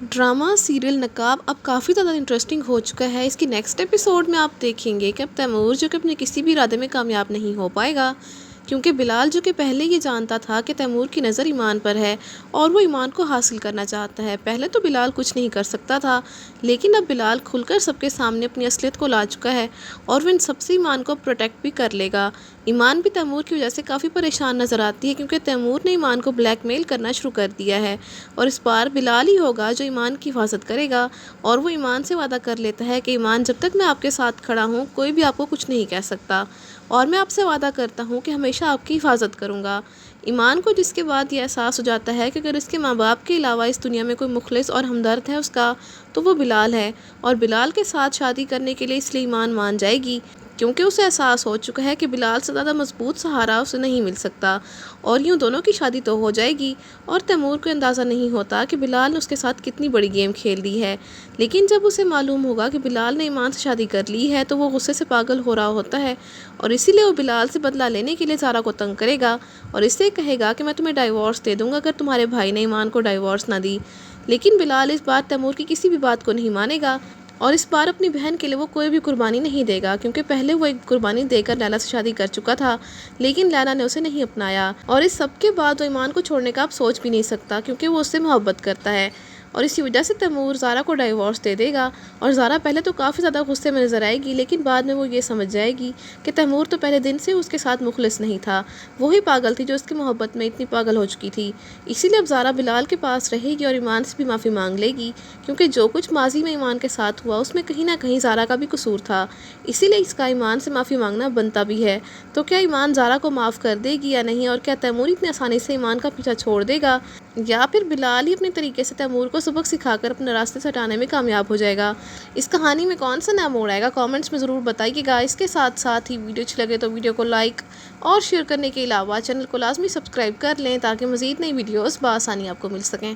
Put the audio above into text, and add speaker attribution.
Speaker 1: Drama serial نقاب اب کافی زیادہ انٹرسٹنگ ہو چکا ہے۔ اس کی نیکسٹ ایپیسوڈ میں آپ دیکھیں گے کہ اب تیمور جو کہ اپنے کسی بھی ارادے میں کامیاب نہیں ہو پائے گا، کیونکہ بلال جو کہ پہلے یہ جانتا تھا کہ تیمور کی نظر ایمان پر ہے اور وہ ایمان کو حاصل کرنا چاہتا ہے۔ پہلے تو بلال کچھ نہیں کر سکتا تھا، لیکن اب بلال کھل کر سب کے سامنے اپنی اصلیت کو لا چکا ہے اور وہ ان سب سے ایمان کو پروٹیکٹ بھی کر لے گا۔ ایمان بھی تیمور کی وجہ سے کافی پریشان نظر آتی ہے، کیونکہ تیمور نے ایمان کو بلیک میل کرنا شروع کر دیا ہے اور اس بار بلال ہی ہوگا جو ایمان کی حفاظت کرے گا۔ اور وہ ایمان سے وعدہ کر لیتا ہے کہ ایمان، جب تک میں آپ کے ساتھ کھڑا ہوں کوئی بھی آپ کو کچھ نہیں کہہ سکتا، اور میں آپ سے وعدہ کرتا ہوں کہ ہمیشہ آپ کی حفاظت کروں گا۔ ایمان کو جس کے بعد یہ احساس ہو جاتا ہے کہ اگر اس کے ماں باپ کے علاوہ اس دنیا میں کوئی مخلص اور ہمدرد ہے اس کا، تو وہ بلال ہے، اور بلال کے ساتھ شادی کرنے کے لیے اس لیے ایمان مان جائے گی، کیونکہ اسے احساس ہو چکا ہے کہ بلال سے زیادہ مضبوط سہارا اسے نہیں مل سکتا، اور یوں دونوں کی شادی تو ہو جائے گی۔ اور تیمور کو اندازہ نہیں ہوتا کہ بلال نے اس کے ساتھ کتنی بڑی گیم کھیل دی ہے، لیکن جب اسے معلوم ہوگا کہ بلال نے ایمان سے شادی کر لی ہے تو وہ غصے سے پاگل ہو رہا ہوتا ہے، اور اسی لیے وہ بلال سے بدلہ لینے کے لیے زارا کو تنگ کرے گا اور اس سے کہے گا کہ میں تمہیں ڈائیورس دے دوں گا اگر تمہارے بھائی نے ایمان کو ڈائیورس نہ دی۔ لیکن بلال اس بار تیمور کی کسی بھی بات کو نہیں مانے گا، اور اس بار اپنی بہن کے لیے وہ کوئی بھی قربانی نہیں دے گا، کیونکہ پہلے وہ ایک قربانی دے کر لیلا سے شادی کر چکا تھا، لیکن لیلا نے اسے نہیں اپنایا، اور اس سب کے بعد وہ ایمان کو چھوڑنے کا اب سوچ بھی نہیں سکتا، کیونکہ وہ اس سے محبت کرتا ہے، اور اسی وجہ سے تیمور زارا کو ڈائیورس دے دے گا۔ اور زارا پہلے تو کافی زیادہ غصے میں نظر آئے گی، لیکن بعد میں وہ یہ سمجھ جائے گی کہ تیمور تو پہلے دن سے اس کے ساتھ مخلص نہیں تھا، وہی پاگل تھی جو اس کی محبت میں اتنی پاگل ہو چکی تھی۔ اسی لیے اب زارا بلال کے پاس رہے گی اور ایمان سے بھی معافی مانگ لے گی، کیونکہ جو کچھ ماضی میں ایمان کے ساتھ ہوا اس میں کہیں نہ کہیں زارا کا بھی قصور تھا، اسی لیے اس کا ایمان سے معافی مانگنا بنتا بھی ہے۔ تو کیا ایمان زارا کو معاف کر دے گی یا نہیں، اور کیا تیمور اتنی آسانی سے ایمان کا پیچھا چھوڑ دے گا، یا پھر بلال ہی اپنے طریقے سے تیمور کو سبق سکھا کر اپنے راستے سے ہٹانے میں کامیاب ہو جائے گا؟ اس کہانی میں کون سا نیا موڑ آئے گا، کامنٹس میں ضرور بتائیے گا۔ اس کے ساتھ ساتھ ہی ویڈیو اچھی لگے تو ویڈیو کو لائک اور شیئر کرنے کے علاوہ چینل کو لازمی سبسکرائب کر لیں، تاکہ مزید نئی ویڈیوز بآسانی آپ کو مل سکیں۔